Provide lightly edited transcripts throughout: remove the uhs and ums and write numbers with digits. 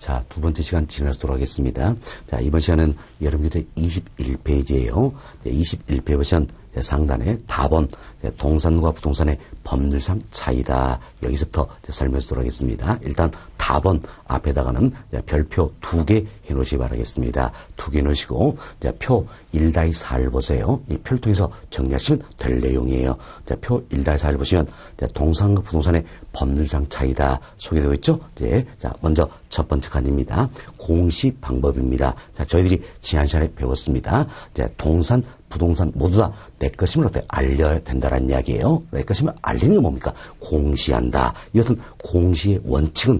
자, 두 번째 시간 진행하도록 하겠습니다. 자, 이번 시간은 여러분들 21페이지예요. 21페이지 보시면 상단에 답은 동산과 부동산의 법률상 차이다. 여기서부터 설명하도록 하겠습니다. 일단 답은 앞에다가는 별표 2개 해놓으시기 바라겠습니다. 2개 해놓으시고 표 1-4를 보세요. 이 표를 통해서 정리하시면 될 내용이에요. 표 1-4를 보시면 동산과 부동산의 법률상 차이다 소개되어 있죠. 자, 먼저 첫 번째 칸입니다. 공시 방법입니다. 자, 저희들이 지난 시간에 배웠습니다. 동산, 부동산 모두 다 내 것임을 어때 알려야 된다는 이야기예요. 내 것임을 알리는 게 뭡니까? 공시한다. 이 같은 공시의 원칙은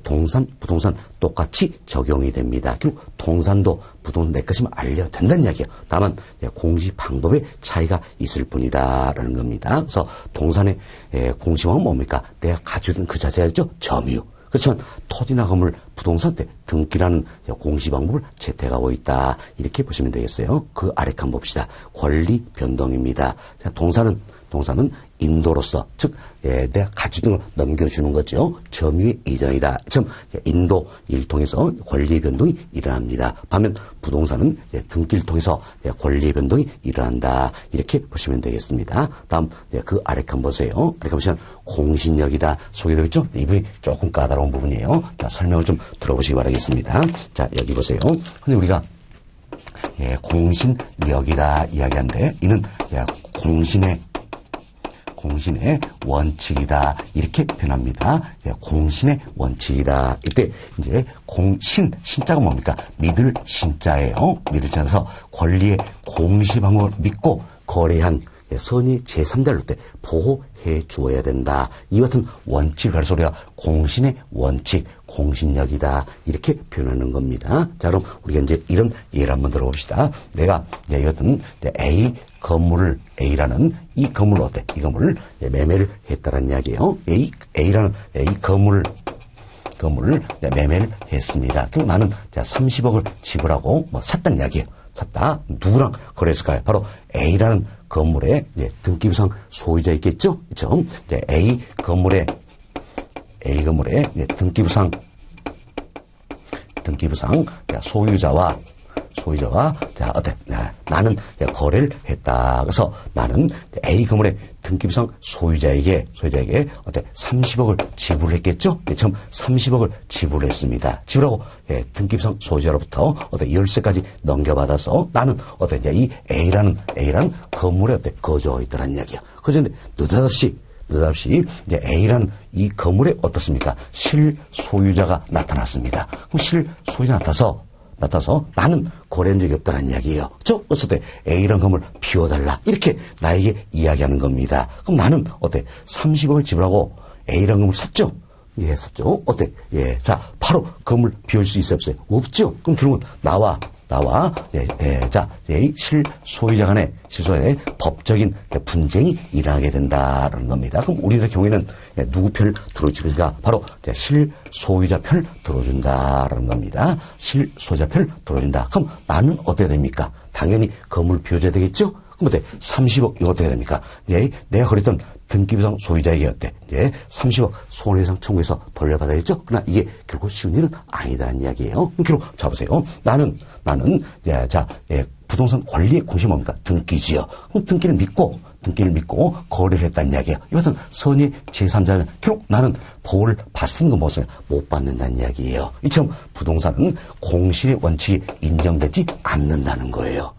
동산, 부동산 똑같이 적용이 됩니다. 결국 동산도 부동산 내 것임을 알려야 된다는 이야기예요. 다만 공시 방법의 차이가 있을 뿐이다라는 겁니다. 그래서 동산의 공시방법은 뭡니까? 내가 가지고 있는 그 자체죠. 점유. 그렇지만 토지나 건물, 부동산 때 등기라는 공시 방법을 채택하고 있다. 이렇게 보시면 되겠어요. 그 아래 칸 봅시다. 권리 변동입니다. 자, 동산은 인도로서, 즉, 내가 가지고 있는 걸 넘겨주는 거죠. 점유의 이전이다. 즉, 인도 일 통해서 권리의 변동이 일어납니다. 반면 부동산은 등기를 통해서 권리의 변동이 일어난다. 이렇게 보시면 되겠습니다. 다음, 그 아래 칸 보세요. 아래 칸 보시면 공신력이다. 소개되어 있죠? 이 부분이 조금 까다로운 부분이에요. 자, 설명을 좀 들어보시기 바라겠습니다. 자, 여기 보세요. 근데 우리가 공신력이다 이야기하는데, 이는 공신의 원칙이다. 이렇게 표현합니다. 공신의 원칙이다. 이때 이제 신자가 뭡니까? 믿을 신자예요. 믿을 신자에서 권리의 공시 방법을 믿고 거래한 선의 제3자를 때 보호해 주어야 된다. 이 같은 원칙을 가려서 우리가 공신의 원칙, 공신력이다. 이렇게 표현하는 겁니다. 자, 그럼 우리가 이제 이런 예를 한번 들어봅시다. 내가 이 같은 A 건물을 A라는 이 건물을 어때? 이 건물을 매매를 했다는 이야기예요. A라는 이 건물을 매매를 했습니다. 그럼 나는 30억을 지불하고 샀다는 이야기예요. 샀다. 누구랑 거래했을까요? 바로 A라는 건물의 등기부상 소유자 있겠죠? 그렇죠? A 건물의 등기부상 소유자와 어때? 나는 거래를 했다. 그래서 나는 A 건물의 등기부상 소유자에게 어때? 30억을 지불했겠죠? 처음 30억을 지불했습니다. 지불하고 등기부상 소유자로부터 어때? 열쇠까지 넘겨받아서 나는 어때? 이 A라는 건물에 어때? 거주하고 있다는 이야기야. 그런데 느닷없이 이제 A라는 이 건물에 어떻습니까? 실소유자가 나타났습니다. 그럼 실소유자가 나타나서 나는 거래한 적이 없다는 이야기예요. 그래서 어때? A라는 건물 비워달라. 이렇게 나에게 이야기하는 겁니다. 그럼 나는 어때? 30억을 지불하고 A라는 건물 샀죠? 예, 샀죠? 어때? 예. 자, 바로 건물 비울 수 있어요? 없어요? 없죠? 그럼 결국은 나와, 실소유자 간의 법적인 실쟁이 일어나게 된다라는 겁니다. 그럼 우리들의 경우에는 누구 편을 들어주니까 바로 실소유자 편을 들어준다라는 겁니다. 실소유자 편을 들어준다. 그럼 나는 어떻게 됩니까? 당연히 건물 비워줘야 되겠죠? 그럼 어때? 30억, 이거 어떻게 됩니까? 내가 거랬던 등기부상 소유자에게 어때? 30억 손해배상 청구해서 돌려받아야겠죠? 그러나 이게 결국 쉬운 일은 아니다는 이야기예요. 결국 잡으세요. 나는 부동산 권리의 공시 뭡니까? 등기지요. 그럼 등기를 믿고 거래를 했다는 이야기예요. 이것은 선의 제3자는 결국 나는 보호를 받는 거 못 받는다는 이야기예요. 이처럼 부동산은 공실의 원칙이 인정되지 않는다는 거예요.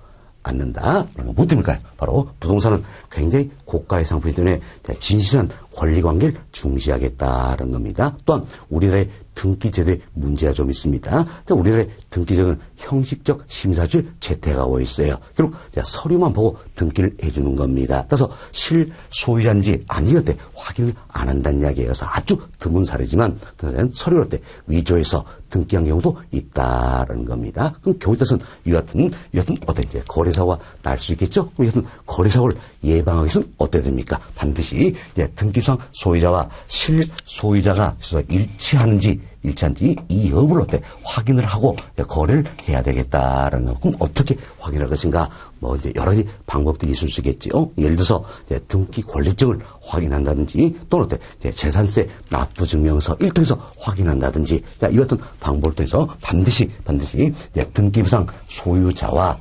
않는다. 뭐 때문일까요? 바로 부동산은 굉장히 고가의 상품이기 때문에 진실한 권리관계를 중시하겠다는 겁니다. 또한 우리나라의 등기제도에 문제가 좀 있습니다. 우리나라의 등기제도는 형식적 심사주의를 채택하고 있어요. 결국 서류만 보고 등기를 해주는 겁니다. 그래서 실소유자인지 아닌지 그때 확인을 안 한다는 이야기예요. 그래서 아주 드문 사례지만 서류를 때 위조해서 등기한 경우도 있다는 겁니다. 그럼 경우에 따라서는 이 같은 어떻게 거래사고가 날 수 있겠죠? 그럼 이 같은 거래사고를 예방하기 위해서는 어떻게 됩니까? 반드시 등기상 소유자와 실소유자가 일치하는지 일치한지 이 여부를 어때 확인을 하고 거래를 해야 되겠다라는 거. 그럼 어떻게 확인할 것인가? 뭐 이제 여러 가지 방법들이 있을 수 있겠죠. 예를 들어서 등기 권리증을 확인한다든지 또는 어때 재산세 납부증명서 일 통해서 확인한다든지 자, 이 같은 방법을 통해서 반드시 등기부상 소유자와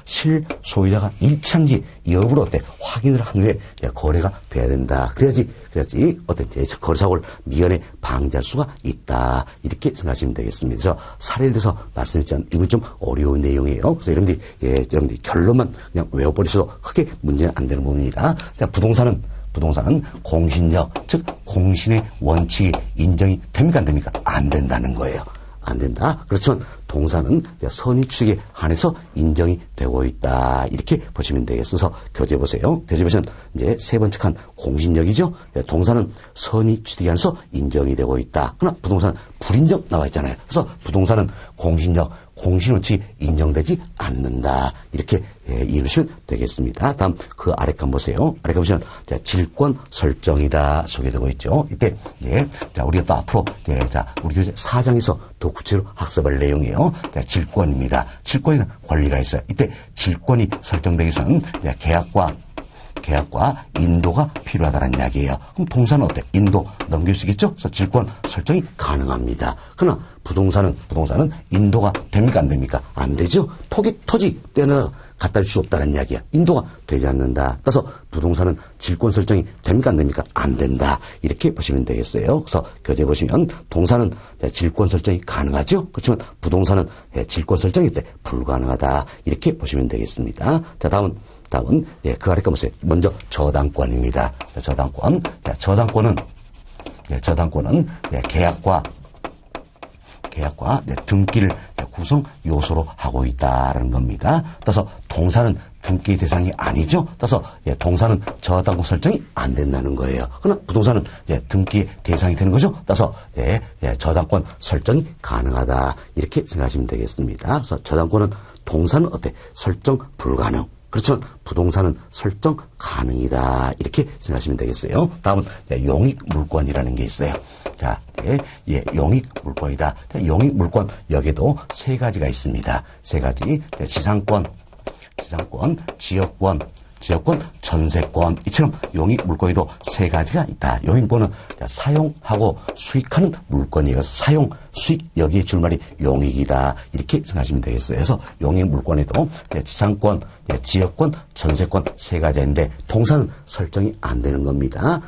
실소유자가 일치한지 여부를 어때 확인을 한 후에 거래가 돼야 된다. 그래야지 어떤 거래사고를 미연에 방지할 수가 있다. 이렇게 생각하시면 되겠습니다. 그래서 사례를 들어서 말씀드렸지만 이건 좀 어려운 내용이에요. 그래서 여러분들이 결론만 그냥 외워버리셔도 크게 문제는 안 되는 부분입니다. 자, 부동산은 공신력, 즉 공신의 원칙이 인정이 됩니까 안 됩니까? 안 된다는 거예요. 안 된다. 그렇지만 동사는 선의취득에 한해서 인정이 되고 있다. 이렇게 보시면 되겠어서 교재 보세요. 교재 보시면 이제 세 번째 칸 공신력이죠. 동사는 선의취득에 한해서 인정이 되고 있다. 그러나 부동산은 불인정 나와 있잖아요. 그래서 부동산은 공신력, 공신원칙이 인정되지 않는다. 이렇게 이해하시면 되겠습니다. 다음 그 아래 칸 보세요. 아래 칸 보시면 질권 설정이다 소개되고 있죠. 이때 자 우리가 또 앞으로 우리 교재 4장에서 더 구체로 학습할 내용이에요. 자, 질권입니다. 질권에는 권리가 있어요. 이때 질권이 설정되기 위해서는 계약과 인도가 필요하다는 이야기예요. 그럼 동사는 어때? 인도 넘길 수 있겠죠? 그래서 질권 설정이 가능합니다. 그러나 부동산은 인도가 됩니까? 안 됩니까? 안 되죠? 토지 떼어내다가 갖다 줄 수 없다는 이야기야. 인도가 되지 않는다. 따라서 부동산은 질권 설정이 됩니까? 안 됩니까? 안 된다. 이렇게 보시면 되겠어요. 그래서 교재 보시면 동사는 질권 설정이 가능하죠? 그렇지만 부동산은 질권 설정이 때 불가능하다. 이렇게 보시면 되겠습니다. 자, 다음은 그 아래 거 보세요. 먼저 저당권입니다. 저당권은 계약과 등기를 구성 요소로 하고 있다라는 겁니다. 따라서 동사는 등기 대상이 아니죠. 따라서 동사는 저당권 설정이 안 된다는 거예요. 그러나 부동산은 등기 대상이 되는 거죠. 따라서 저당권 설정이 가능하다. 이렇게 생각하시면 되겠습니다. 그래서 저당권은 동사는 어때? 설정 불가능. 그렇지만 부동산은 설정 가능이다. 이렇게 생각하시면 되겠어요. 다음은 용익물권이라는 게 있어요. 자, 용익물권이다. 용익물권 여기에도 세 가지가 있습니다. 세 가지. 지상권, 지역권, 전세권. 이처럼 용익물권에도 세 가지가 있다. 용익물권은 사용하고 수익하는 물건이어서 사용, 수익 여기에 줄말이 용익이다. 이렇게 생각하시면 되겠어요. 그래서 용익물권에도 지상권, 지역권, 전세권 세 가지인데 동사는 설정이 안 되는 겁니다.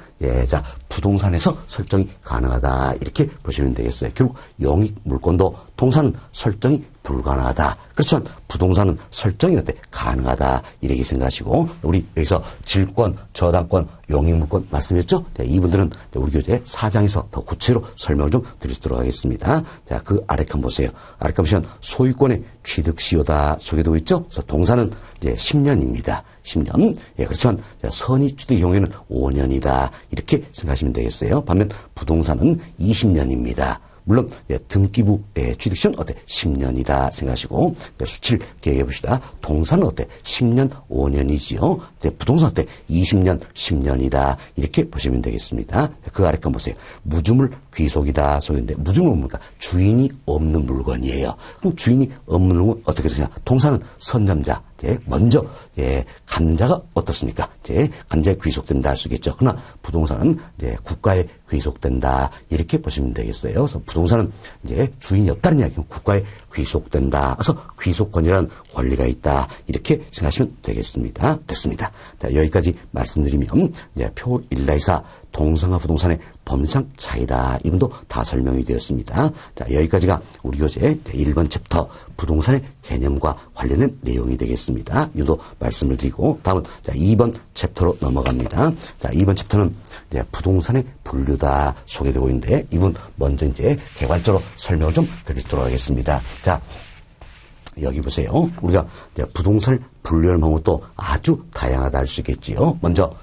자, 부동산에서 설정이 가능하다. 이렇게 보시면 되겠어요. 결국 용익물권도 동사는 설정이 불가능하다. 그렇지만 부동산은 설정이 어때? 가능하다. 이렇게 생각하시고 우리 여기서 질권, 저당권, 용익물권 말씀했죠? 이분들은 우리 교재 4장에서 더 구체로 설명을 좀 드리도록 하겠습니다. 자, 그 아래 칸 보세요. 아래 칸 보시면 소유권의 취득시효다 소개되고 있죠? 그래서 동사는 10년입니다. 10년. 그렇지만 선의취득의 경우에는 5년이다. 이렇게 생각하시면 되겠어요. 반면 부동산은 20년입니다. 물론 등기부 취득시효는 어때? 10년이다 생각하시고 수치를 기억해 봅시다. 동사는 어때? 10년 5년이지요. 부동산 어때? 20년 10년이다. 이렇게 보시면 되겠습니다. 그 아래 거 보세요. 무주물 귀속이다 소리인데 무주물은 뭡니까? 주인이 없는 물건이에요. 그럼 주인이 없는 물건 어떻게 되냐? 동사는 선점자. 먼저 갖는 자가 어떻습니까? 간자에 귀속된다 할 수 있겠죠. 그러나 부동산은 국가에 귀속된다 이렇게 보시면 되겠어요. 그래서 부동산은 주인이 없다는 이야기는 국가에 귀속된다. 그래서 귀속권이라는 권리가 있다 이렇게 생각하시면 되겠습니다. 됐습니다. 자, 여기까지 말씀드리면 표 1-4 동사와 부동산의 법률상 차이다. 이분도 다 설명이 되었습니다. 자, 여기까지가 우리 교재 1번 챕터 부동산의 개념과 관련된 내용이 되겠습니다. 이도 말씀을 드리고 다음은 2번 챕터로 넘어갑니다. 자, 2번 챕터는 부동산의 분류다 소개되고 있는데 이분 먼저 개괄적으로 설명을 좀 드리도록 하겠습니다. 자, 여기 보세요. 우리가 부동산을 분류하는 방법도 아주 다양하다 할 수 있겠지요. 먼저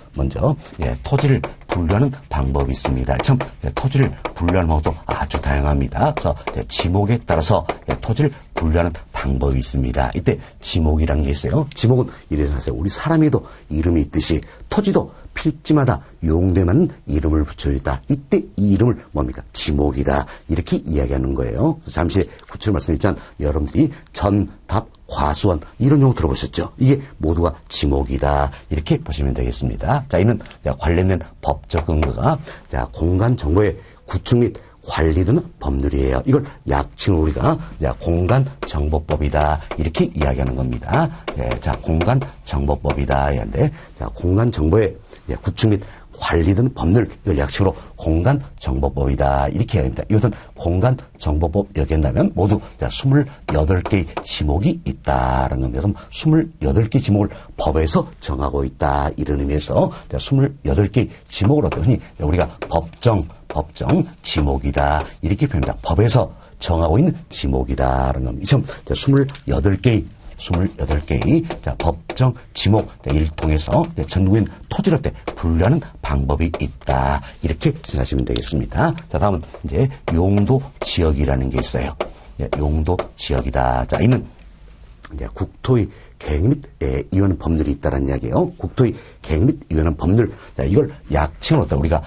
토지를 분류하는 방법이 있습니다. 참 토지를 분류하는 방법도 아주 다양합니다. 그래서 지목에 따라서 토지를 분류하는 방법이 있습니다. 이때 지목이라는 게 있어요. 지목은 이래서 하세요. 우리 사람에도 이름이 있듯이 토지도 필지마다 용도에만 이름을 붙여있다. 이때 이 이름을 뭡니까? 지목이다. 이렇게 이야기하는 거예요. 잠시 구체로 말씀드렸지만 여러분들이 전, 답, 과수원 이런 용어 들어보셨죠? 이게 모두가 지목이다. 이렇게 보시면 되겠습니다. 자, 이는 관련된 법적 근거가 공간 정보의 구축 및 관리 등 법률이에요. 이걸 약칭으로 우리가 공간정보법이다. 이렇게 이야기하는 겁니다. 자, 공간정보법이다. 하는데, 자, 공간정보의 구축 및 관리 등 법률, 이걸 약칭으로 공간정보법이다. 이렇게 이야기합니다. 이것은 공간정보법 여기한다면 모두 28개의 지목이 있다라는 겁니다. 그럼 28개 지목을 법에서 정하고 있다. 이런 의미에서 28개의 지목을 어떠니 우리가 법정 지목이다. 이렇게 표현합니다. 법에서 정하고 있는 지목이다라는 겁니다. 지금 28개의 법정 지목 를 통해서 전국인 토지를 분류하는 방법이 있다. 이렇게 생각하시면 되겠습니다. 자, 다음은 이제 용도 지역이라는 게 있어요. 용도 지역이다. 자, 이는 이제 국토의 계획 및 이완 법률이 있다는 이야기예요. 국토의 계획 및 이완 법률. 자, 이걸 약칭으로 우리가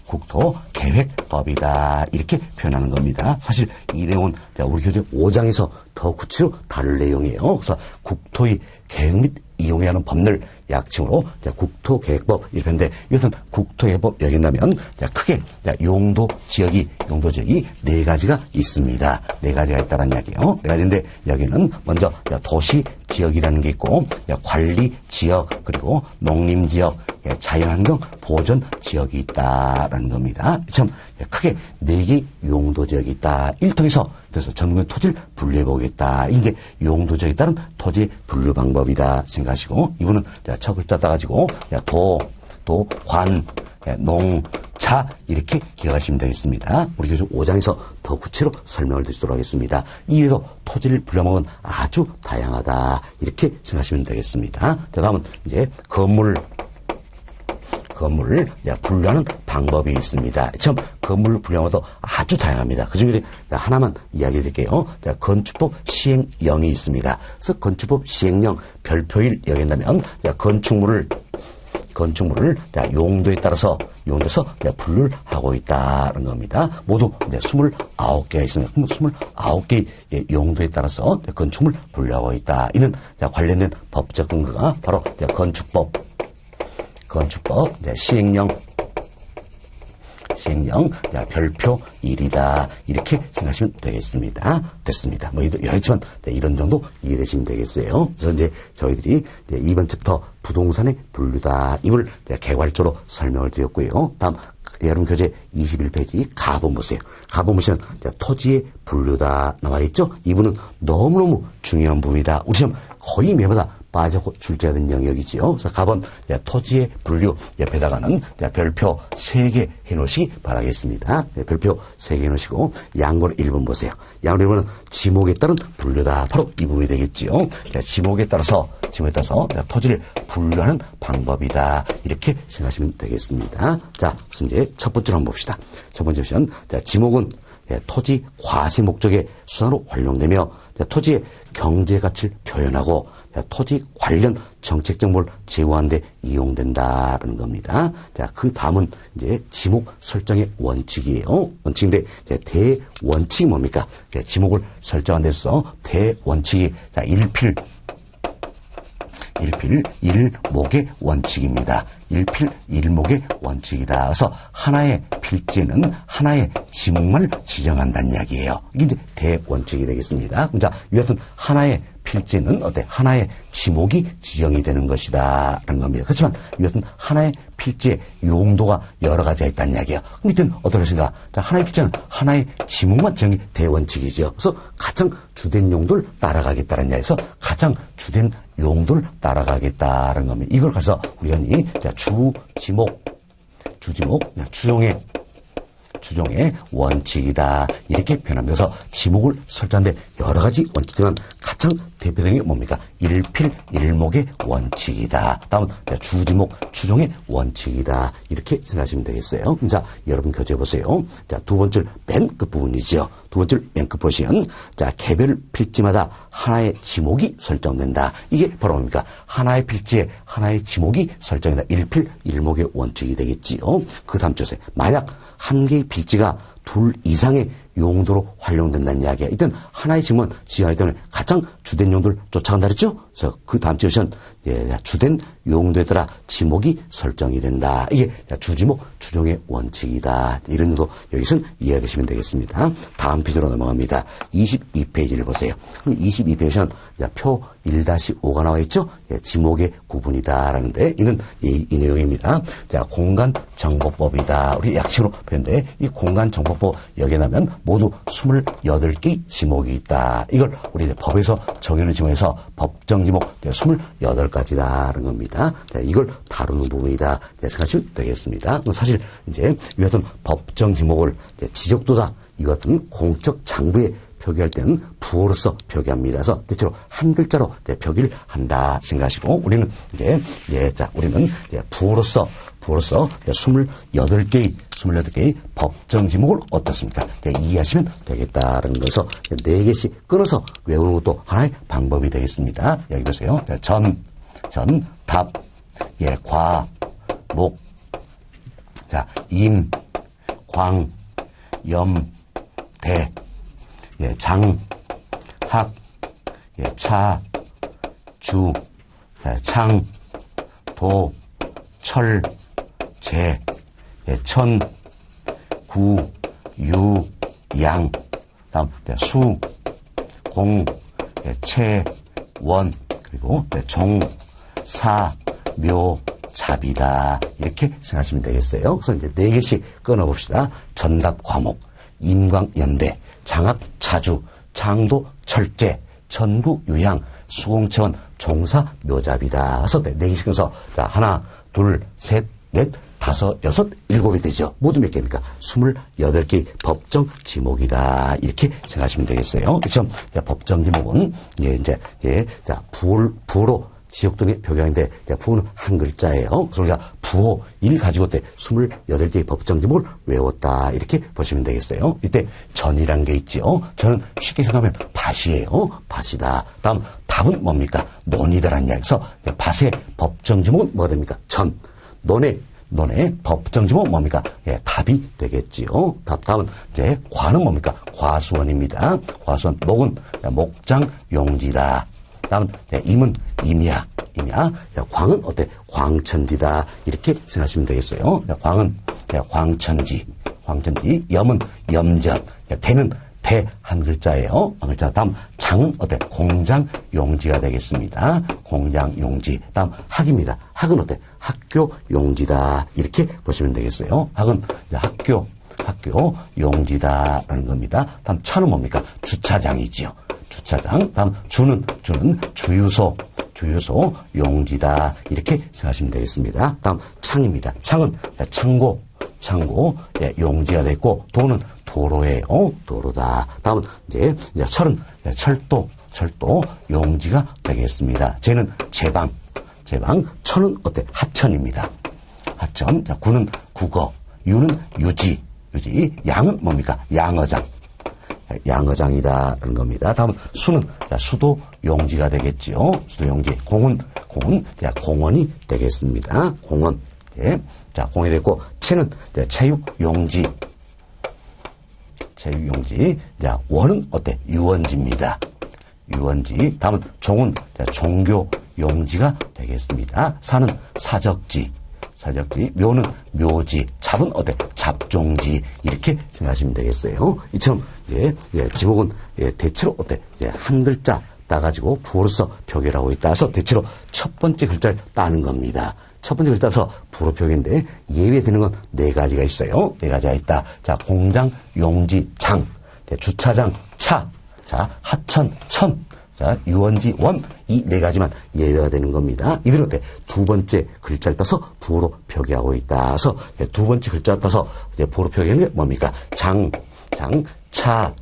국토계획법이다. 이렇게 표현하는 겁니다. 사실 이 내용은 우리 교재 5장에서 더 구체로 다룰 내용이에요. 그래서 국토의 계획 및 이용해야 하는 법률 약칭으로 국토계획법 이렇게 하는데 이것은 국토계획법 여긴다면 크게 용도 지역이 4가지가 있습니다. 4가지가 있다는 이야기예요. 4가지인데 여기는 먼저 도시 지역이라는 게 있고 관리 지역 그리고 농림 지역 자연환경 보존 지역이 있다라는 겁니다. 참 크게 4개의 용도 지역이 있다. 이를 통해서 그래서 전국의 토지를 분류해 보겠다. 이게 용도 지역에 따른 토지 분류 방법이다 생각하시고 이분은 첫 글자 따가지고 관, 농, 자 이렇게 기억하시면 되겠습니다. 우리 교재 5장에서 더 구체로 설명을 드리도록 하겠습니다. 이외에도 토지를 분류하면 아주 다양하다. 이렇게 생각하시면 되겠습니다. 자, 다음은 이제 건물을 분류하는 방법이 있습니다. 참 건물을 분류하면도 아주 다양합니다. 그중에 하나만 이야기 드릴게요. 건축법 시행령이 있습니다. 그래서 건축법 시행령 별표 1 여긴다면 건축물을 용도에 따라서 분류를 하고 있다는 겁니다. 모두 29개가 있습니다. 29개의 용도에 따라서 건축물을 분류하고 있다. 이는 관련된 법적 근거가 바로 건축법 시행령 별표 1이다. 이렇게 생각하시면 되겠습니다. 됐습니다. 여러 있지만 이런 정도 이해되시면 되겠어요. 그래서 이제 저희들이 이번 챕터 부동산의 분류다. 이걸 개괄적으로 설명을 드렸고요. 다음 여러분 교재 21페이지 가본 보세요. 가본 보시면 토지의 분류다 나와 있죠. 이 부분은 너무너무 중요한 부분이다. 우리 시험 거의 매마다 빠져고 출제가 된 영역이지요. 그래서 가본 토지의 분류 옆에다가는 별표 3개 해놓으시기 바라겠습니다. 별표 3개 해놓으시고 양골 1번 보세요. 양골 1번은 지목에 따른 분류다. 바로 이 부분이 되겠지요. 지목에 따라서 토지를 분류하는 방법이다. 이렇게 생각하시면 되겠습니다. 자, 그래서 이제 첫 번째로 한번 봅시다. 첫 번째 보시면 지목은 토지 과세 목적의 수단으로 활용되며 토지의 경제 가치를 표현하고 토지 관련 정책 정보를 제공하는 데 이용된다는 겁니다. 자, 그 다음은 이제 지목 설정의 원칙이에요. 원칙인데 대원칙이 뭡니까? 지목을 설정한 데서 대원칙이 일목의 원칙입니다. 일목의 원칙이다. 그래서 하나의 필지는 하나의 지목만을 지정한다는 이야기예요. 이게 이제 대원칙이 되겠습니다. 자, 이 같은 하나의 필지는 하나의 지목이 지정이 되는 것이다. 라는 겁니다. 그렇지만 이 같은 하나의 필지의 용도가 여러 가지가 있다는 이야기예요. 그럼 이때는 어떻게 하신가? 자, 하나의 필지는 하나의 지목만 지정이 대원칙이죠. 그래서 가장 주된 용도를 따라가겠다는 이야기에서 가장 주된 용도를 따라가겠다는 겁니다. 이걸 가서 우리가 추종의 원칙이다. 이렇게 표현하면서 지목을 설정하는데 여러 가지 원칙 중에 가장 대표되는 게 뭡니까? 일필일목의 원칙이다. 다음은 주지목 추종의 원칙이다. 이렇게 생각하시면 되겠어요. 자, 여러분 교재 보세요. 자, 두 번째 맨 끝부분이죠. 두 번째 맨 끝 보시면 자, 개별 필지마다 하나의 지목이 설정된다. 이게 바로 뭡니까? 하나의 필지에 하나의 지목이 설정된다. 일필일목의 원칙이 되겠지요. 그 다음 줄에 만약 한 개의 필지가 둘 이상의 용도로 활용된다는 이야기야. 일단 하나의 지목은 시간이 때문에 가장 주된 용도를 쫓아간다 그랬죠? 그래서 그 다음 주에는 주된 용도에 따라 지목이 설정이 된다. 이게 주지목 추종의 원칙이다. 이런 정도 여기서는 이해하시면 되겠습니다. 다음 페이지로 넘어갑니다. 22페이지를 보세요. 그럼 22페이지는 표 1-5가 나와 있죠? 지목의 구분이다라는데 이는 이 내용입니다. 자, 공간정보법이다. 우리 약식으로 표현돼. 이 공간정보법 여기에 나면 모두 28개의 지목이 있다. 이걸 우리 법에서 정해놓은 지목에서 법정 지목 28가지다라는 겁니다. 이걸 다루는 부분이다. 생각하시면 되겠습니다. 사실 이제 이 같은 법정 지목을 지적도다 이 같은 공적 장부에 표기할 때는 부호로서 표기합니다. 그래서 대체로 한 글자로 표기를 한다 생각하시고 우리는 우리는 부호로서 28개의 법정 지목을 어떻습니까? 이해하시면 되겠다라는 것에서 4개씩 끊어서 외우는 것도 하나의 방법이 되겠습니다. 여기 보세요. 답, 과, 목, 임, 광, 염, 대, 장, 학, 차, 주, 창, 도, 철, 재, 천, 구, 유, 양, 다음 수, 공, 채, 원, 그리고 종, 사, 묘, 잡이다. 이렇게 생각하시면 되겠어요. 그래서 이제 4개씩 끊어봅시다. 전답 과목, 임광염대, 장학 차주, 장도 철제, 천구 유양, 수공체원, 종사 묘잡이다. 그래서 4개씩 끊어서 자, 하나, 둘, 셋, 넷, 다섯, 여섯, 일곱이 되죠. 모두 몇 개입니까? 28개의 법정 지목이다. 이렇게 생각하시면 되겠어요. 그렇죠? 법정 지목은 부호로 지역등의 표기하는데 부호는 한 글자예요. 그래서 우리가 부호 1 가지고 28개의 법정 지목을 외웠다. 이렇게 보시면 되겠어요. 이때 전이라는 게 있죠. 전은 쉽게 생각하면 밭이에요. 밭이다. 다음 답은 뭡니까? 논이다라는 이야기에서 밭의 법정 지목은 뭐가 됩니까? 전. 논의 법정 지목은 뭡니까? 답이 되겠지요. 다음은 과는 뭡니까? 과수원입니다. 과수원. 목은 목장 용지다. 다음은 임은 임야. 광은 어때? 광천지다. 이렇게 생각하시면 되겠어요. 광은 광천지. 염은 염전. 대는 대 한 글자예요. 한 글자. 다음 장은 어때? 공장 용지가 되겠습니다. 공장 용지. 다음 학입니다. 학은 어때? 학교 용지다. 이렇게 보시면 되겠어요. 학은 학교 용지다라는 겁니다. 다음 차는 뭡니까? 주차장이지요. 주차장. 다음 주는 주유소 용지다. 이렇게 생각하시면 되겠습니다. 다음 창입니다. 창은 창고 용지가 됐고 도는 도로예요. 도로다. 다음은 철은 철도 용지가 되겠습니다. 재는 제방. 천은 어때? 하천입니다. 하천. 구는 국어. 유는 유지. 양은 뭡니까? 양어장이다라는 겁니다. 다음은 수는 수도 용지가 되겠지요. 수도 용지. 공은 공원이 되겠습니다. 공원. 공이 됐고 체는 체육 용지. 원은 어때? 유원지입니다. 유원지. 다음은 종은 종교 용지가 되겠습니다. 사는 사적지. 묘는 묘지. 잡은 어때? 잡종지. 이렇게 생각하시면 되겠어요. 이처럼 지목은 대체로 어때? 한 글자 따가지고 부호로서 표기를 하고 있다. 그래서 대체로 첫 번째 글자를 따는 겁니다. 첫 번째 글자 따서 부호 표기인데 예외되는 건 4가지가 있어요. 4가지가 있다. 자, 공장, 용지, 장. 주차장, 차. 자, 하천, 천. 자, 유원지, 원. 이 4가지만 예외가 되는 겁니다. 이들은 어때? 두 번째 글자를 따서 부호로 표기하고 있다. 그래서 두 번째 글자를 따서 부호로 표기하는 게 뭡니까? 장, 차,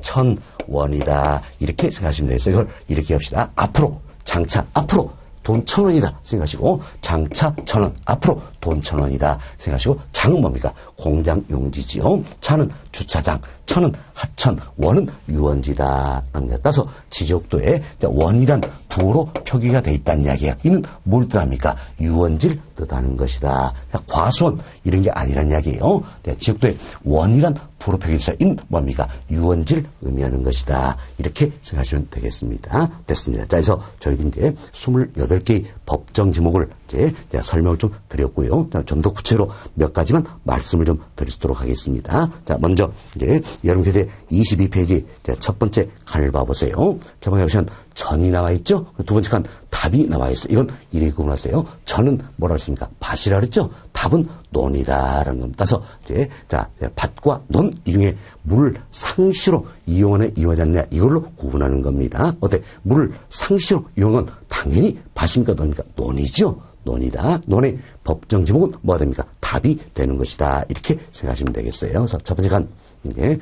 천원이다. 이렇게 생각하시면 되겠어요. 이걸 이렇게 합시다. 앞으로, 장차, 앞으로 돈 1,000원이다 생각하시고, 장차 1,000원, 앞으로 돈 1,000원이다 생각하시고, 장은 뭡니까? 공장 용지지요. 차는 주차장, 천은 하천, 원은 유원지다. 따라서 지적도에 원이란 부호로 표기가 돼 있다는 이야기예요. 이는 뭘 뜻합니까? 유원지를 뜻하는 것이다. 과수원 이런 게 아니란 이야기예요. 지적도에 원이란 부호로 표기돼서 이는 뭡니까? 유원지를 의미하는 것이다. 이렇게 생각하시면 되겠습니다. 됐습니다. 자, 그래서 저희들이 이제 28개의 법정 지목을 이제 설명을 좀 드렸고요. 좀 더 구체로 몇 가지만 말씀을 좀 드리도록 하겠습니다. 자, 먼저 이제 여러분 교재 22페이지 첫 번째 칸을 봐보세요. 첫 번째 보시면 전이 나와 있죠. 두 번째 칸 답이 나와 있어요. 이건 이렇게 구분하세요. 전은 뭐라고 했습니까? 밭이라 그랬죠. 답은 논이다라는 겁니다. 따라서 이제 자, 밭과 논 이 중에 물을 상시로 이용하냐 이용하지 않느냐 이걸로 구분하는 겁니다. 어때? 물을 상시로 이용한 건 당연히 밭입니까? 논입니까? 논이죠. 논이다. 논의 법정 지목은 뭐가 됩니까? 답이 되는 것이다. 이렇게 생각하시면 되겠어요. 그래서 첫 번째 간 이게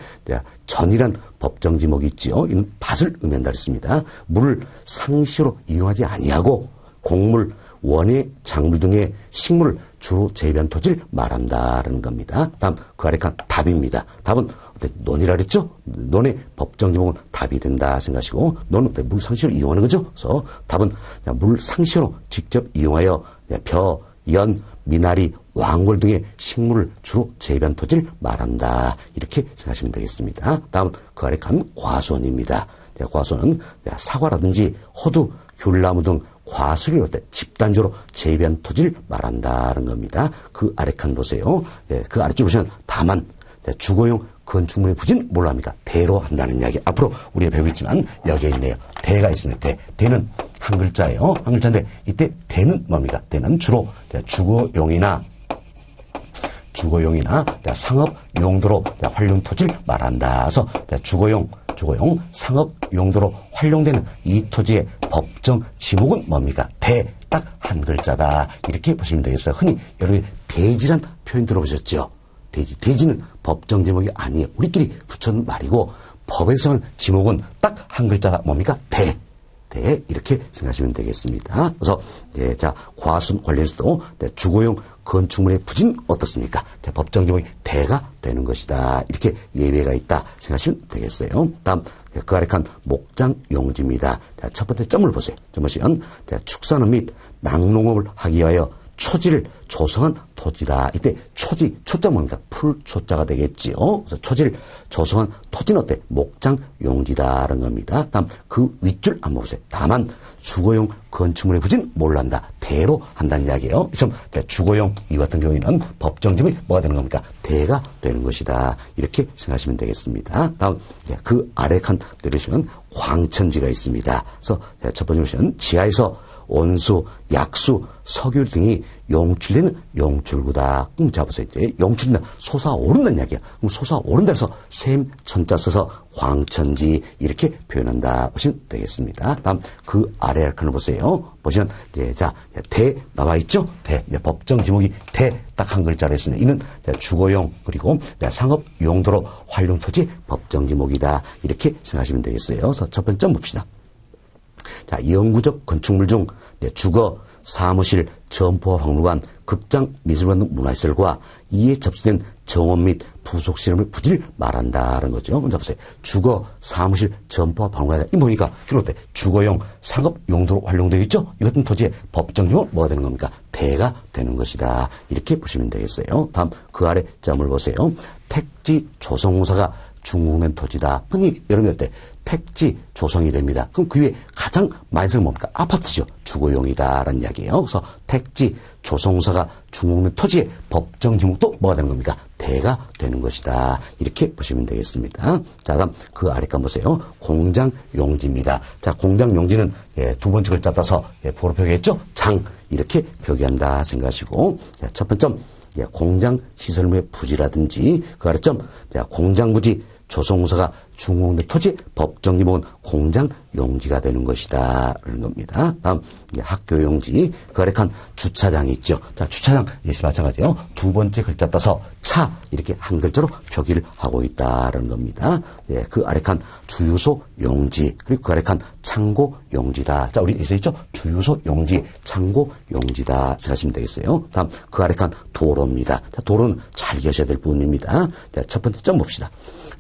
전이란 법정 지목이 있지요. 이는 밭을 의미한다 그랬습니다. 물을 상시로 이용하지 아니하고 곡물, 원예, 작물 등의 식물을 주로 재배한 토지를 말한다라는 겁니다. 다음 그 아래 칸 답입니다. 답은 논이라 그랬죠? 논의 법정 지목은 답이 된다 생각하시고, 논은 물 상시로 이용하는 거죠. 그래서 답은 물 상시로 직접 이용하여 벼, 연, 미나리, 왕골 등의 식물을 주로 재배한 토지를 말한다. 이렇게 생각하시면 되겠습니다. 다음은 그 아래 칸 과수원입니다. 과수원은 사과라든지 호두, 귤나무 등 과수를 집단적으로 재배한 토지를 말한다는 겁니다. 그 아래 칸 보세요. 그 아래쪽 보시면 다만 주거용 건축물의 부지는 뭘로 합니까? 대로 한다는 이야기. 앞으로 우리가 배우겠지만 여기에 있네요. 대가 있습니다. 대는 한 글자예요. 한 글자인데 이때 대는 뭡니까? 대는 주로 주거용이나 상업 용도로 활용 토지를 말한다. 그래서 주거용, 상업 용도로 활용되는 이 토지의 법정 지목은 뭡니까? 대, 딱 한 글자다. 이렇게 보시면 되겠어요. 흔히 여러분이 대지란 표현 들어보셨죠? 대지는 법정 지목이 아니에요. 우리끼리 붙여놓은 말이고, 법에서는 지목은 딱 한 글자다. 뭡니까? 대. 이렇게 생각하시면 되겠습니다. 그래서 자, 과수원 관련해서도 주거용 건축물의 부지는 어떻습니까? 법정 지목이 대가 되는 것이다. 이렇게 예외가 있다 생각하시면 되겠어요. 다음 그 아래 칸 목장 용지입니다. 자, 첫 번째 점을 보세요. 점 보시면 축산업 및 낙농업을 하기 위하여 초지를 조성한 토지다. 이때 초지, 초자 뭡니까? 풀초자가 되겠지요. 그래서 초지를 조성한 토지는 어때? 목장 용지다라는 겁니다. 다음 그 윗줄 한번 보세요. 다만 주거용 건축물의 부지는 뭘로 한다? 대로 한다는 이야기예요. 그럼 주거용 이 같은 경우에는 법정 지목이 뭐가 되는 겁니까? 대가 되는 것이다. 이렇게 생각하시면 되겠습니다. 다음 그 아래 칸 내려주시면 광천지가 있습니다. 그래서 첫 번째 보시면 지하에서 온수, 약수, 석유 등이 용출되는 용출구다. 그럼 잡으세요. 이제 용출이나 솟아오른다는 이야기야. 그럼 솟아오른다 해서 샘, 천자 써서 광천지 이렇게 표현한다 보시면 되겠습니다. 다음 그 아래 칸을 보세요. 보시면 이제 자, 대 나와 있죠? 대. 법정 지목이 대 딱 한 글자로 했으면 이는 주거용 그리고 상업 용도로 활용 토지 법정 지목이다. 이렇게 생각하시면 되겠어요. 그래서 첫 번째 점 봅시다. 자, 영구적 건축물 중 주거, 사무실, 점포와 박물관, 극장, 미술관 등 문화시설과 이에 접수된 정원 및 부속 시설물 부지를 말한다는 거죠. 먼저 보세요. 주거, 사무실, 점포와 박물관. 이 뭐니까? 그럴 때 주거용, 상업 용도로 활용되어 있죠? 이 같은 토지의 법정 지목은 뭐가 되는 겁니까? 대가 되는 것이다. 이렇게 보시면 되겠어요. 다음 그 아래 점을 보세요. 택지 조성공사가 준공된 토지다. 흔히 여러분 어때? 택지 조성이 됩니다. 그럼 그 위에 가장 많이 쓰는 뭡니까? 아파트죠. 주거용이다라는 이야기예요. 그래서 택지 조성사가 준공된 토지의 법정 지목도 뭐가 되는 겁니까? 대가 되는 것이다. 이렇게 보시면 되겠습니다. 자, 다음 그 아래 칸 보세요. 공장 용지입니다. 자, 공장 용지는 두 번째 글자 따서 보로 표기했죠? 장 이렇게 표기한다 생각하시고, 첫 번째 점 공장 시설물의 부지라든지 그 아래 점 공장 부지 조성공사가 준공된 토지 법정 지목은 공장 용지가 되는 것이다. 라는 겁니다. 다음, 학교 용지, 거래칸 주차장이 있죠. 자, 주차장, 역시 마찬가지예요. 두 번째 글자 따서 차, 이렇게 한 글자로 표기를 하고 있다라는 겁니다. 예, 그 아래 칸 주유소 용지, 그리고 그 아래 칸 창고 용지다. 자, 우리 있어 있죠? 주유소 용지, 창고 용지다. 생각하시면 되겠어요. 다음, 그 아래 칸 도로입니다. 자, 도로는 잘 기억하셔야 될 부분입니다. 자, 첫 번째 점 봅시다.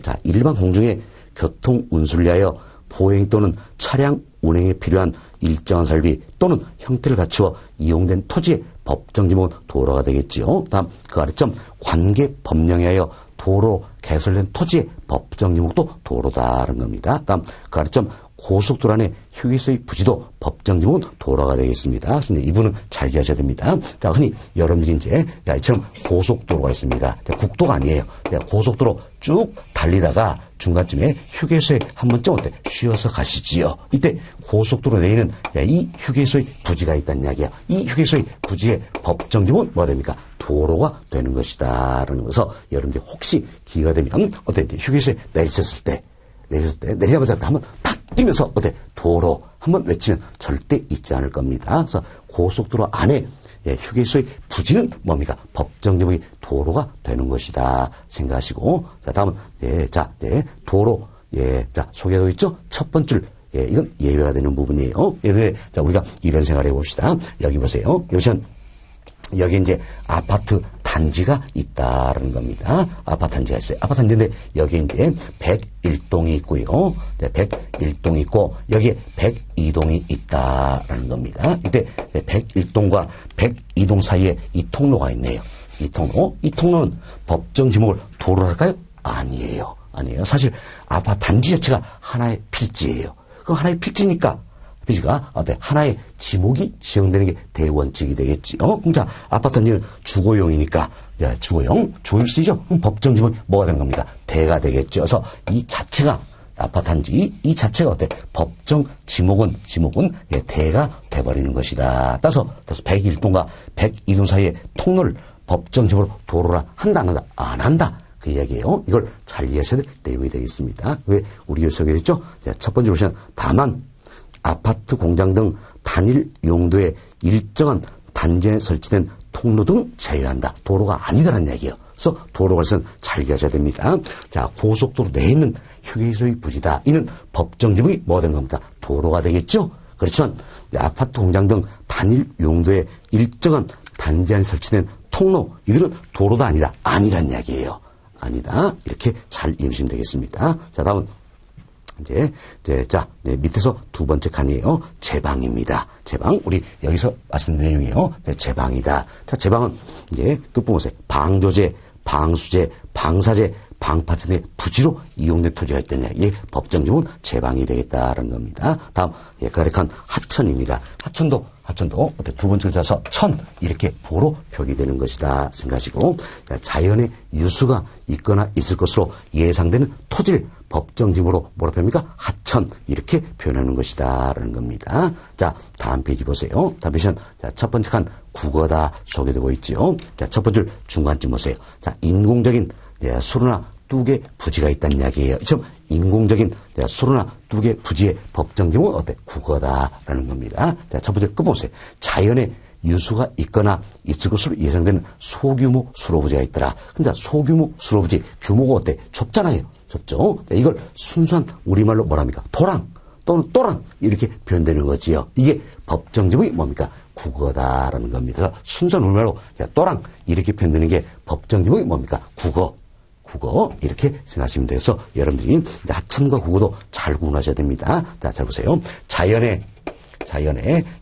자, 일반 공중의 교통 운수를 위하여 보행 또는 차량 운행에 필요한 일정한 설비 또는 형태를 갖추어 이용된 토지의 법정 지목은 도로가 되겠지요. 다음, 그 아래점 관계 법령에 의하여 도로 개설된 토지의 법정 지목도 도로다라는 겁니다. 다음, 그 아래점 고속도로 안에 휴게소의 부지도 법정 지목은 도로가 되겠습니다. 그래서 이분은 잘 기억하셔야 됩니다. 자, 흔히 여러분들이 이제 이처럼 고속도로가 있습니다. 국도가 아니에요. 고속도로 쭉 달리다가 중간쯤에 휴게소에 한 번쯤 어때? 쉬어서 가시지요. 이때 고속도로 내에는 이 휴게소의 부지가 있다는 이야기야. 이 휴게소의 부지의 법정 지목은 뭐가 됩니까? 도로가 되는 것이다. 라는 거서 여러분들이 혹시 기회가 되면 어때? 휴게소에 내리셨을 때 내리자마자 한번 탁 뛰면서 어때? 도로 한번 외치면 절대 잊지 않을 겁니다. 그래서 고속도로 안에 휴게소의 부지는 뭡니까? 법정 지목이 도로가 되는 것이다. 생각하시고, 자, 다음은, 도로, 자, 소개되어 있죠? 첫 번째, 이건 예외가 되는 부분이에요. 예외, 자, 우리가 이런 생각을 해봅시다. 여기 보세요. 여기 이제 아파트 단지가 있다라는 겁니다. 아파트 단지가 있어요. 아파트 단지인데 여기 이제 101동이 있고요. 101동이 있고 여기에 102동이 있다라는 겁니다. 이때 101동과 102동 사이에 이 통로가 있네요. 이 통로는 법정 지목을 도로로 할까요? 아니에요. 사실 아파트 단지 자체가 하나의 필지예요. 그 하나의 필지니까 하나의 지목이 지정되는 게 대원칙이 되겠지요. 자, 아파트 단지는 주거용이니까, 주거용 쓰이죠? 그럼 법정 지목이 뭐가 되는 겁니까? 대가 되겠죠. 그래서 이 자체가, 아파트 단지, 이 자체가 어때? 법정 지목은 대가 돼버리는 것이다. 따라서 101동과 102동 사이의 통로를 법정 지목으로 도로라 한다, 안 한다? 안 한다. 그 이야기예요. 이걸 잘 이해하셔야 될 내용이 되겠습니다. 왜 우리 여기 소개했죠? 첫 번째로 보시면 다만, 아파트, 공장 등 단일 용도의 일정한 단지에 설치된 통로 등은 제외한다. 도로가 아니다라는 얘기예요. 그래서 도로가 있으면 잘 기억하셔야 됩니다. 자, 고속도로 내에 있는 휴게소의 부지다. 이는 법정 지목이 뭐가 되는 겁니까? 도로가 되겠죠? 그렇지만 아파트, 공장 등 단일 용도의 일정한 단지 안에 설치된 통로, 이들은 도로도 아니란 이야기예요. 아니다. 이렇게 잘 이해하시면 되겠습니다. 자, 다음은 밑에서 두 번째 칸이에요. 제방입니다. 제방, 우리 여기서 말씀드린 내용이에요. 제방이다. 자, 제방은 끝부분 보세요. 방조제, 방수제, 방사제, 방파제 등의 부지로 이용된 토지가 있다냐. 이게 법정 지목은 제방이 되겠다라는 겁니다. 다음, 거래칸 하천입니다. 하천도 두 번째 글자서 천, 이렇게 부호로 표기되는 것이다 생각하시고, 자연의 유수가 있거나 있을 것으로 예상되는 토지를 법정 지목으로 뭐라 표현합니까? 하천, 이렇게 표현하는 것이다 라는 겁니다. 자, 다음 페이지 보세요. 다음 페이지는 첫 번째 칸 국어다 소개되고 있죠. 자, 첫 번째 중간쯤 보세요. 자, 인공적인 수로나 뚝의 부지가 있다는 이야기예요. 좀 인공적인 수로나 뚝의 부지의 법정 지목은 어때? 국어다라는 겁니다. 자, 첫 번째 끝 보세요. 자연의 유수가 있거나 있을 것으로 예상되는 소규모 수로부지가 있더라. 근데 소규모 수로부지 규모가 어때? 좁잖아요. 좁죠? 이걸 순수한 우리말로 뭐랍니까? 도랑 또는 또랑 이렇게 표현되는 거지요. 이게 법정 지목이 뭡니까? 국어다라는 겁니다. 순수한 우리말로 또랑 이렇게 표현되는 게 법정 지목이 뭡니까? 국어 이렇게 생각하시면 돼서 여러분들이 하천과 국어도 잘 구분하셔야 됩니다. 자, 잘 보세요. 자연의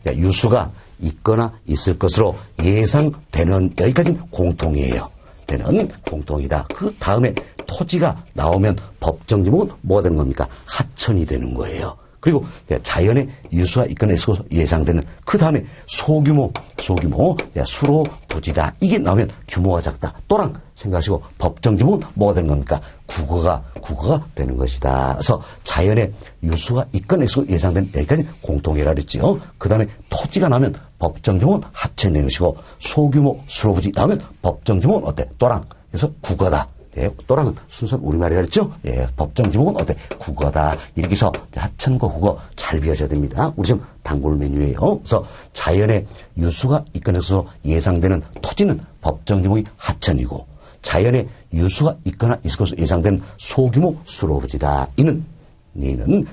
유수가 있거나 있을 것으로 예상되는, 여기까지는 공통이에요. 되는 공통이다. 그 다음에 토지가 나오면 법정 지목은 뭐가 되는 겁니까? 하천이 되는 거예요. 그리고 자연의 유수가 있거나 있을 것으로 예상되는, 그 다음에 소규모 수로 부지다. 이게 나오면 규모가 작다. 또랑 생각하시고 법정 지목은 뭐가 되는 겁니까? 국어가 되는 것이다. 그래서 자연의 유수가 있거나 있을 것으로 예상되는, 여기까지 공통이라 그랬지요. 그 다음에 토지가 나오면 법정 지목은 하천이 되는 것이고, 소규모 수로 부지 나오면 법정 지목은 어때? 또랑. 그래서 국어다. 또랑은 순수한 우리말이라 그랬죠? 법정 지목은 어때? 국어다. 이렇게 해서 하천과 국어 잘 비하셔야 됩니다. 우리 지금 단골 메뉴예요. 그래서 자연의 유수가 있거나서 예상되는 토지는 법정 지목이 하천이고, 자연의 유수가 있거나 있을 것으로 예상되는 소규모 수로부지다. 이는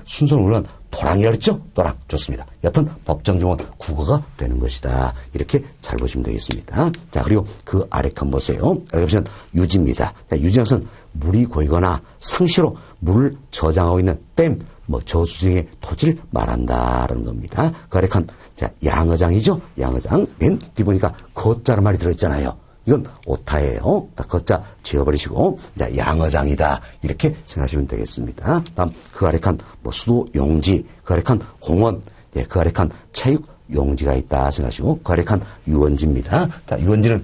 순수한 우리는 도랑이라 그랬죠? 도랑. 좋습니다. 여튼 법정 지목은 국어가 되는 것이다. 이렇게 잘 보시면 되겠습니다. 자, 그리고 그 아래 칸 보세요. 여기 보시면 유지입니다. 유지는 것은 물이 고이거나 상시로 물을 저장하고 있는 댐, 저수지의 토지를 말한다라는 겁니다. 그 아래 칸, 자, 양어장이죠? 양어장. 맨 뒤 보니까 거자란 말이 들어있잖아요. 이건 오타예요. 거자 지워버리시고, 양어장이다. 이렇게 생각하시면 되겠습니다. 다음, 그 아래 칸, 수도 용지, 그 아래 칸 공원, 그 아래 칸 체육 용지가 있다 생각하시고, 그 아래 칸 유원지입니다. 자, 유원지는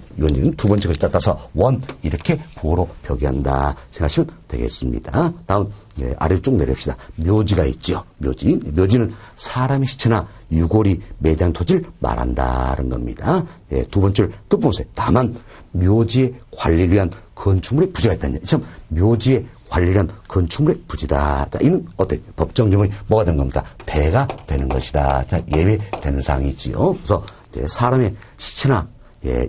두 번째 글자 따서 원, 이렇게 부호로 표기한다 생각하시면 되겠습니다. 다음, 아래로 쭉 내려봅시다. 묘지가 있죠. 묘지는 사람의 시체나 유골이 매장 토지를 말한다는 겁니다. 두 번째 끝 보세요. 다만 묘지의 관리를 위한 건축물의 부지가 있다는 얘기죠. 묘지의 관리를 위한 건축물의 부지다. 자, 이는 어때? 법정 지목이 뭐가 되는 겁니까? 배가 되는 것이다. 자, 예외되는 사항이 있지요. 그래서 사람의 시체나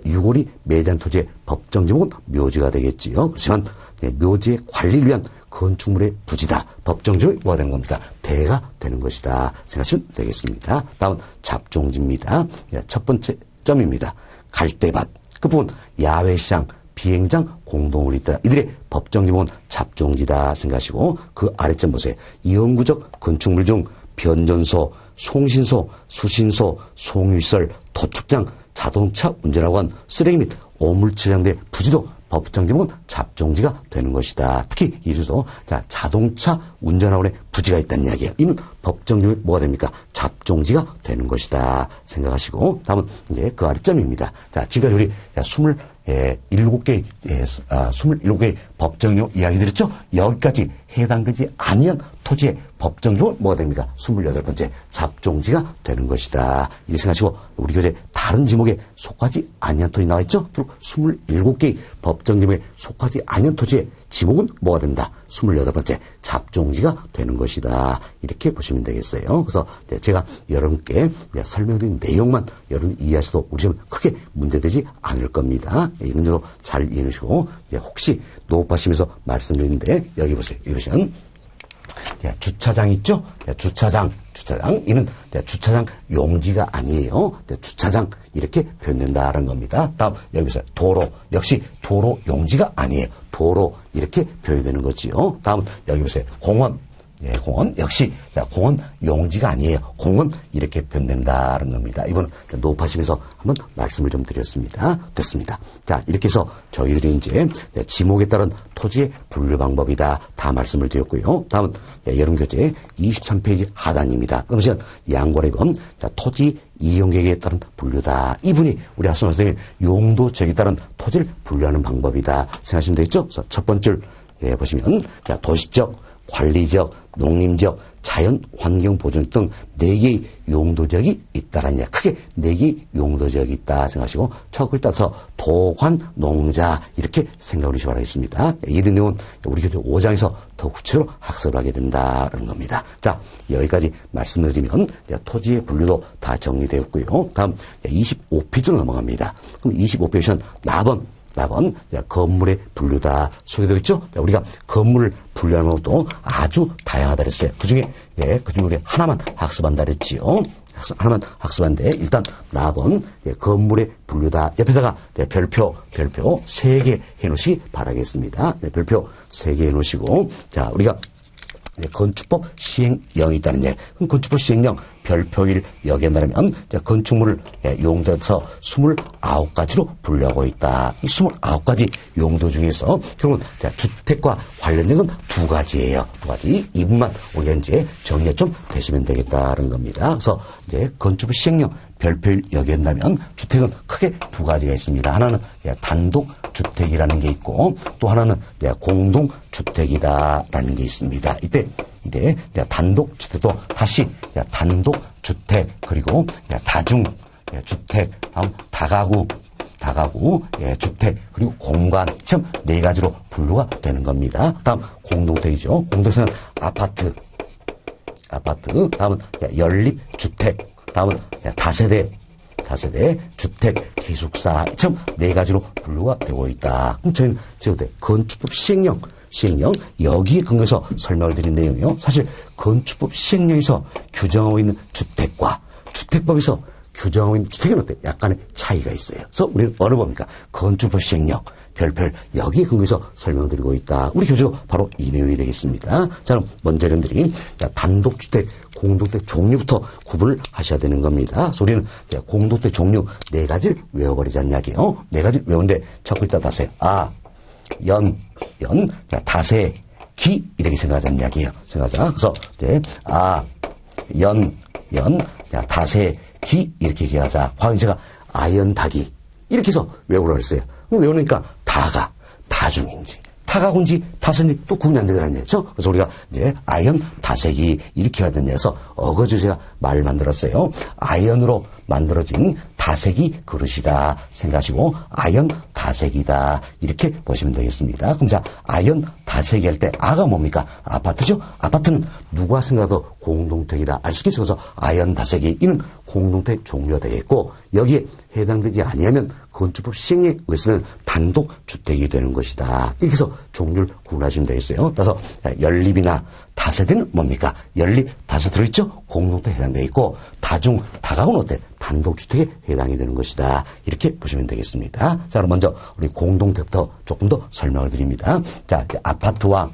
유골이 매장 토지의 법정 지목은 묘지가 되겠지요. 그렇지만 묘지의 관리를 위한 건축물의 부지다. 법정 지목이 뭐가 되는 겁니까? 배가 되는 것이다. 생각하시면 되겠습니다. 다음 잡종지입니다. 첫 번째 점입니다. 갈대밭. 그 부분 야외시장, 비행장 공동으로 있더라. 이들의 법정 지목은 잡종지다 생각하시고, 그 아래점 보세요. 영구적 건축물 중 변전소, 송신소, 수신소, 송유시설, 도축장, 자동차 운전학원, 쓰레기 및 오물처장 대 부지도 법정 지목은 잡종지가 되는 것이다. 특히 이르소, 자, 자동차 운전학원에 부지가 있다는 이야기예요. 이는 법정 지목이 뭐가 됩니까? 잡종지가 되는 것이다 생각하시고, 다음은 이제 그 아래점입니다. 자, 지금까지 우리 27개의 법정용 이야기 드렸죠? 여기까지 해당되지 아니한 토지의 법정용은 뭐가 됩니까? 28번째 잡종지가 되는 것이다. 이렇게 생각하시고, 우리 교재 다른 지목에 속하지 아니한 토지 나와 있죠? 27개의 법정지목에 속하지 아니한 토지의 지목은 뭐가 된다? 28번째 잡종지가 되는 것이다. 이렇게 보시면 되겠어요. 그래서 제가 여러분께 설명드린 내용만 여러분이 이해하셔도 우리 지금 크게 문제되지 않을 겁니다. 이 문제도 잘 이해해 주시고, 혹시 녹음하시면서 말씀드리는데, 여기 보세요. 이러시면 주차장 있죠? 주차장. 이는 주차장 용지가 아니에요. 주차장 이렇게 표현된다는 겁니다. 다음 여기 보세요. 도로. 역시 도로 용지가 아니에요. 도로 이렇게 표현되는 거지요. 다음 여기 보세요. 공원. 공원 역시 공원 용지가 아니에요. 공원 이렇게 표현된다는 겁니다. 이번 녹음하시면서 한번 말씀을 좀 드렸습니다. 됐습니다. 자, 이렇게 해서 저희들이 이제 지목에 따른 토지의 분류 방법이다 다 말씀을 드렸고요. 다음은 여름 교재 23페이지 하단입니다. 그러면 양권에 본 토지 이용계획에 따른 분류다. 이분이 우리 앞서 말씀드린 용도 지역에 따른 토지를 분류하는 방법이다 생각하시면 되겠죠. 그래서 첫 번째 보시면 도시적, 관리적, 농림적, 자연환경보존 등 4개의 용도지역이 있다라는 이야기. 크게 4개의 용도지역이 있다 생각하시고, 첫 글자서 도관, 농자 이렇게 생각을 하시기 바라겠습니다. 이런 내용은 우리 교재 5장에서 더 구체적으로 학습을 하게 된다는 겁니다. 자, 여기까지 말씀을 드리면 토지의 분류도 다 정리되었고요. 다음 25페이지로 넘어갑니다. 그럼 25페이지는 4번 건물의 분류다 소개되어 있죠? 우리가 건물을 분류하는 것도 아주 다양하다 그랬어요. 그중에 우리 하나만 학습한다 그랬지요. 하나만 학습한데, 일단 4번 건물의 분류다. 옆에다가 별표 3개 해놓으시기 바라겠습니다. 별표 3개 해놓으시고, 자, 우리가 건축법 시행령이 있다는 얘기. 그럼 건축법 시행령 별표일 여기에 말하면 건축물을 용도에서 29가지로 분류하고 있다. 이 29가지 용도 중에서 결국은 주택과 관련된 건 2가지예요. 2가지. 이 부분만 우리가 이제 정리가 좀 되시면 되겠다는 겁니다. 그래서 이제 건축법 시행령 별표일 여기에 한다면 주택은 크게 2가지가 있습니다. 하나는 단독주택이라는 게 있고, 또 하나는 공동주택이다라는 게 있습니다. 이때 단독주택도 다시 단독주택, 그리고 다중주택, 다음 다가구 다가구, 예, 주택, 그리고 공간, 참 네 가지로 분류가 되는 겁니다. 다음 공동택이죠. 공동택은 아파트, 다음은 연립주택, 다음은 다세대 주택, 기숙사, 참 네 가지로 분류가 되고 있다. 그럼 저희는 지금 건축법 시행령 여기에 근거해서 설명을 드린 내용이요. 사실 건축법 시행령에서 규정하고 있는 주택과 주택법에서 규정하고 있는 주택은 어때? 약간의 차이가 있어요. 그래서 우리는 어느 법입니까? 건축법 시행령 별별 여기에 근거해서 설명드리고 있다. 우리 교재도 바로 이 내용이 되겠습니다. 자, 그럼 먼저 여러분들이 단독주택, 공동주택 종류부터 구분을 하셔야 되는 겁니다. 그래서 우리는 공동주택 종류 네 가지를 외워버리자는 이야기예요. 네 가지를 외우는데 첫 글자 다세, 다세, 기 이렇게 생각하자는 이야기예요. 생각하자. 그래서 이제 다세, 기 이렇게 얘기하자. 광희제가 아연다기 이렇게 해서 외우라고 했어요. 외우니까 다가 다중인지 타가군지 다선지 또 구분이 안 되더라는 얘기죠. 그래서 우리가 이제 아연 다색이 이렇게 해야 된다 해서 어거주제가 말을 만들었어요. 아연으로 만들어진 다색이 그릇이다 생각하시고 아연 다색이다 이렇게 보시면 되겠습니다. 그럼 자 아연 다색이 할 때 아가 뭡니까? 아파트죠. 아파트는 누가 생각해도 공동택이다 알 수 있겠죠. 그래서 아연 다색이 이는 공동택 종류가 되겠고 여기에 해당되지 아니하면 건축법 시행에 의해서는 단독 주택이 되는 것이다. 이렇게 해서 종류를 구분하시면 되겠어요. 따라서 연립이나 다세대는 뭡니까? 연립 다세 들어있죠? 공동택에 해당되어 있고 다중 다가구는 어때? 단독주택에 해당이 되는 것이다. 이렇게 보시면 되겠습니다. 자, 그럼 먼저 우리 공동택부터 조금 더 설명을 드립니다. 자, 아파트와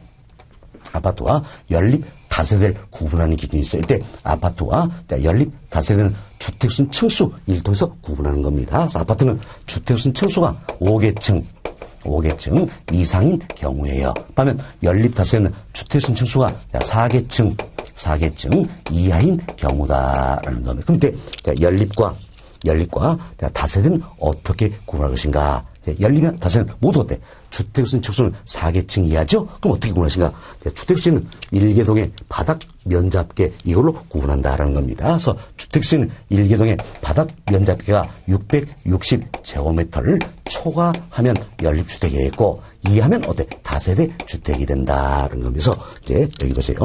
연립 다세대를 구분하는 기준이 있어요. 이때 아파트와 연립 다세대는 주택수는 층수 일통에서 구분하는 겁니다. 그래서 아파트는 주택수는 층수가 5개층 이상인 경우에요. 반면 연립 다세대는 주택수는 층수가 4개층 이하인 경우다라는 겁니다. 그럼 이때 연립과 다세대는 어떻게 구분할 것인가? 연립이나 다세대는 모두 어때? 주택수는 층수는 4개층 이하죠? 그럼 어떻게 구분하신가? 주택수는 1개동의 바닥 면적계 이걸로 구분한다라는 겁니다. 그래서 주택수는 1개동의 바닥 면적계가 660제곱미터를 초과하면 연립주택이 되겠고 이하면 어때? 다세대 주택이 된다는 겁니다. 이제 여기 보세요.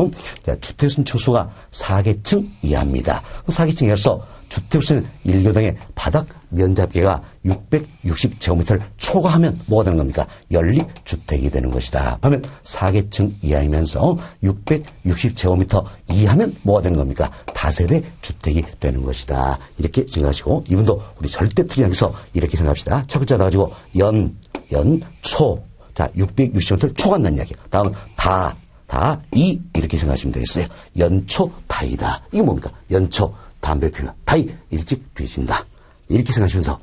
주택수는 층수가 4개층 이하입니다. 4개층 이하로서 주택수는 1개동의 바닥 면적계가 660제곱미터를 초과하면 뭐가 되는 겁니까? 연립주택이 되는 것이다. 하면 4개층 이하이면서 660제곱미터 이하면 뭐가 되는 겁니까? 다세대 주택이 되는 것이다. 이렇게 생각하시고 이분도 우리 절대 틀리지 않게서 이렇게 생각합시다. 첫 글자 나가지고 초. 자, 660제곱미터를 초과한다는 이야기예요. 다음 이 이렇게 생각하시면 되겠어요. 연초 다이다. 이게 뭡니까? 연초 담배 피우면 다이 일찍 뒤진다. 이렇게 생각하시면서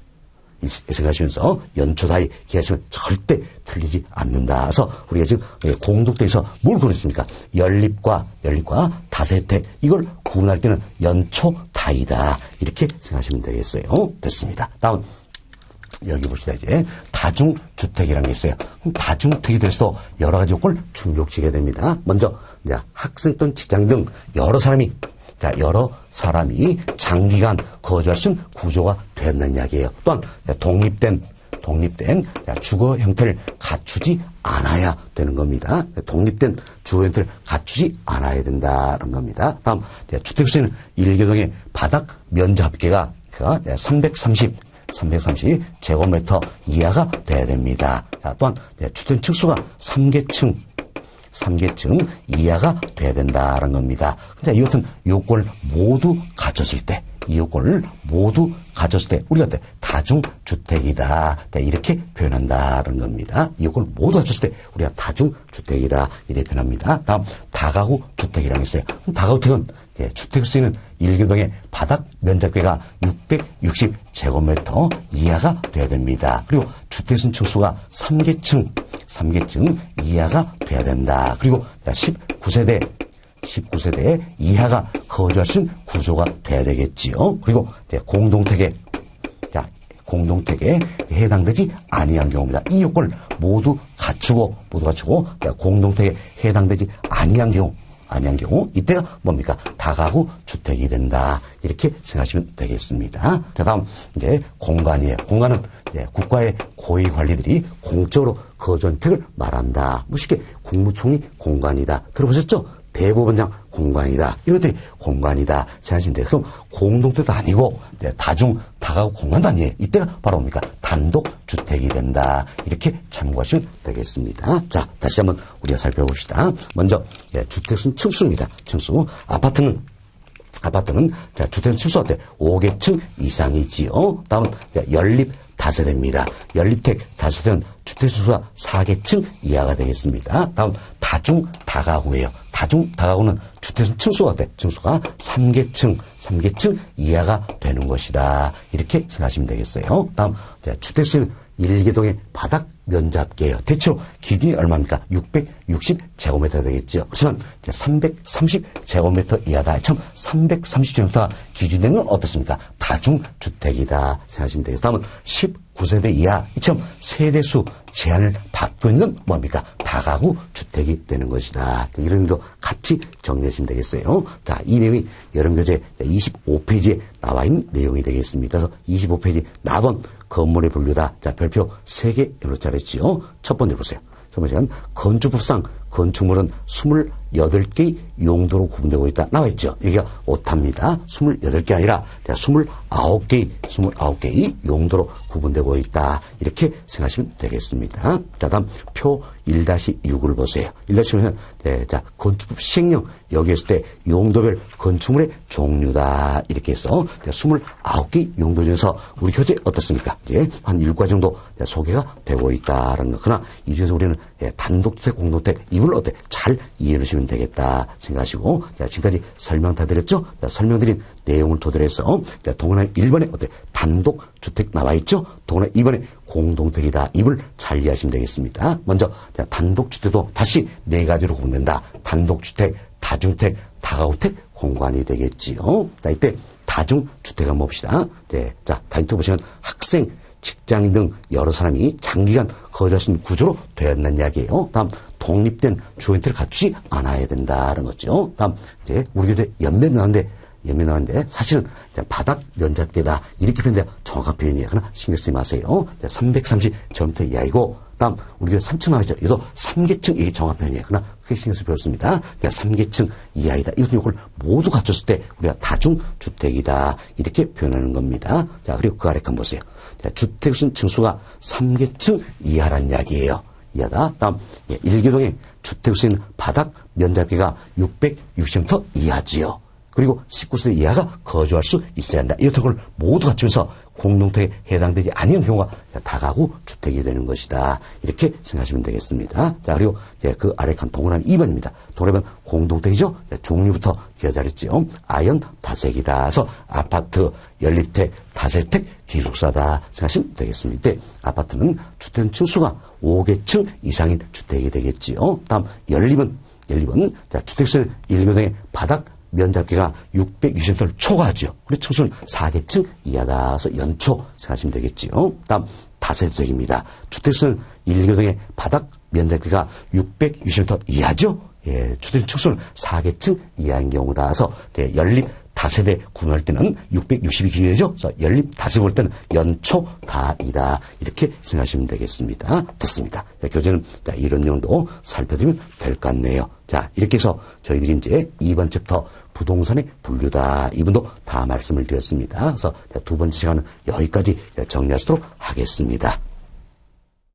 연초 다이 기하시면 절대 틀리지 않는다. 그래서 우리가 지금 공동택에서 뭘 구분했습니까? 연립과 다세대 이걸 구분할 때는 연초 다이다. 이렇게 생각하시면 되겠어요. 됐습니다. 다음 여기 봅시다. 이제 다중주택이라는 게 있어요. 다중주택이 될 수도 여러 가지 요건을 충족시켜야 됩니다. 먼저 이제 학생 또는 직장 등 여러 사람이 장기간 거주할 수 있는 구조가 된다는 이야기예요. 또한 독립된 주거 형태를 갖추지 않아야 되는 겁니다. 독립된 주거 형태를 갖추지 않아야 된다는 겁니다. 다음 주택수는 1개동의 바닥 면적 합계가 330제곱미터 이하가 돼야 됩니다. 또한 주택 층수가 3개층 이하가 돼야 된다는 겁니다. 자, 이 같은 요건을 모두 갖췄을 때, 우리가 다중주택이다. 이렇게 표현한다는 겁니다. 이 요건을 모두 갖췄을 때 우리가 다중주택이다. 이렇게 표현합니다. 다음, 다가구 주택이라는 게 있어요. 다가구 주택은 주택 수는 1개동의 바닥 면적계가 660제곱미터 이하가 돼야 됩니다. 그리고 주택수 층수가 3개층 이하가 돼야 된다. 그리고 19세대 이하가 거주할 수 있는 구조가 돼야 되겠지요. 그리고 공동택에 해당되지 아니한 경우입니다. 이 요건을 모두 갖추고 공동택에 해당되지 아니한 경우 이때가 뭡니까? 다가구 주택이 된다. 이렇게 생각하시면 되겠습니다. 자, 다음 이제 공간이에요. 공간은 국가의 고위 관리들이 공적으로 거주한 주택을 말한다. 뭐 쉽게 국무총리 공간이다. 들어보셨죠? 대법원장 공간이다. 이런 것들이 공간이다. 생각하시면 돼요. 그럼 공동주택도 아니고 다중 다가구 공간도 아니에요. 이때가 바로 뭡니까? 단독주택이 된다. 이렇게 참고하시면 되겠습니다. 자, 다시 한번 우리가 살펴봅시다. 먼저 주택수는 층수입니다. 층수. 아파트는 주택 층수가 어때? 5개층 이상이지요. 다음은 연립 다세대입니다. 연립택 다세대는 주택 층수가 4개층 이하가 되겠습니다. 다음 다중 다가구예요. 다중 다가구는 주택 층수가 어때? 층수가 3개층 이하가 되는 것이다. 이렇게 생각하시면 되겠어요. 다음 주택수는 일개동의 바닥 면적계예요. 대체로 기준이 얼마입니까? 660제곱미터 되겠죠. 하지만 330제곱미터 이하다. 참 330제곱미터가 기준된 건 어떻습니까? 다중주택이다 생각하시면 되겠습니다. 다음은 19세대 이하 이처럼 세대수 제한을 받고 있는 뭡니까? 다가구 주택이 되는 것이다. 이런 의미도 같이 정리하시면 되겠어요. 자, 이 내용이 여름교재 25페이지에 나와 있는 내용이 되겠습니다. 그래서 25페이지 4번 건물의 분류다. 자, 별표 3개 연호 잘했지요. 첫 번째 보세요. 첫 번째는 건축법상 건축물은 28개의 용도로 구분되고 있다. 나와 있죠. 여기가 오타입니다. 28개 아니라 29개의 용도로 구분되고 있다. 이렇게 생각하시면 되겠습니다. 자, 다음 표 1-6을 보세요. 1-6은 자, 건축법 시행령 여기 있을 때 용도별 건축물의 종류다. 이렇게 해서 29개 용도 중에서 우리 교재 어떻습니까? 이제 한 7가지 정도 소개가 되고 있다라는 거. 그러나 이 중에서 우리는 단독주택, 공동주택 이걸 어때? 잘 이해해 주시면 되겠다 생각하시고, 자, 지금까지 설명 다 드렸죠? 자, 설명드린 내용을 토대로 해서 동그라미 1번에 어때? 단독주택 나와 있죠? 동그라미 2번에 공동주택이다. 이걸 잘 이해하시면 되겠습니다. 먼저 단독주택도 다시 4가지로 구분된다. 단독주택, 다중주택, 다가구택, 공간이 되겠지요. 자, 이때 다중주택 한번 봅시다. 네, 자, 다중주택 보시면 학생, 직장인 등 여러 사람이 장기간 거주할 수 있는 구조로 되었는 이야기예요. 다음 독립된 주거 형태를 갖추지 않아야 된다는 거죠. 다음 이제 우리 교재 연면 나왔는데 사실은 바닥 면적계다 이렇게 표현돼야 정확한 표현이에요. 그러나 신경 쓰지 마세요. 330제곱미터 이하이고, 다음 우리 교재 3층 나와있죠. 이것도 3개층 이게 정확한 표현이에요. 그러나 크게 신경 쓰지 배웠습니다. 그러니까 3개층 이하이다. 이것은 요걸 모두 갖췄을 때 우리가 다중주택이다 이렇게 표현하는 겁니다. 자, 그리고 그 아래 칸 보세요. 주택수는 층수가 3개층 이하란 이야기예요. 이하다. 다음 1개동의 주택수는 바닥 면적계가 660m 이하지요. 그리고 19세 이하가 거주할 수 있어야 한다. 이것들 걸 모두 갖추면서 공동택에 해당되지 아니한 경우가 다가구 주택이 되는 것이다. 이렇게 생각하시면 되겠습니다. 자, 그리고 그 아래 칸 동그라미 2번입니다. 동그라미 공동택이죠. 종류부터 기억잘했죠. 아연 다색이다. 그래서 아파트, 연립택, 다세택, 기숙사다 생각하시면 되겠습니다. 아파트는 주택 층수가 5개층 이상인 주택이 되겠지요. 다음 연립은 자, 주택수는 1개동의 바닥 면적계가 660m를 초과하죠. 그리고 층수는 4개층 이하다. 그래서 연초 생각하시면 되겠지요. 다음 다세대주택입니다. 주택수는 1개동의 바닥 면적계가 660m 이하죠. 예, 주택 층수는 4개층 이하인 경우다. 그래서 연립 다세대 구매할 때는 660이 기준이죠. 그래서 연립 다세대 볼 때는 연초 다이다. 이렇게 생각하시면 되겠습니다. 됐습니다. 자, 교재는 이런 내용도 살펴드리면 될 것 같네요. 자, 이렇게 해서 저희들이 이제 2번 챕터 부동산의 분류다. 이분도 다 말씀을 드렸습니다. 그래서 두 번째 시간은 여기까지 정리할 수 있도록 하겠습니다.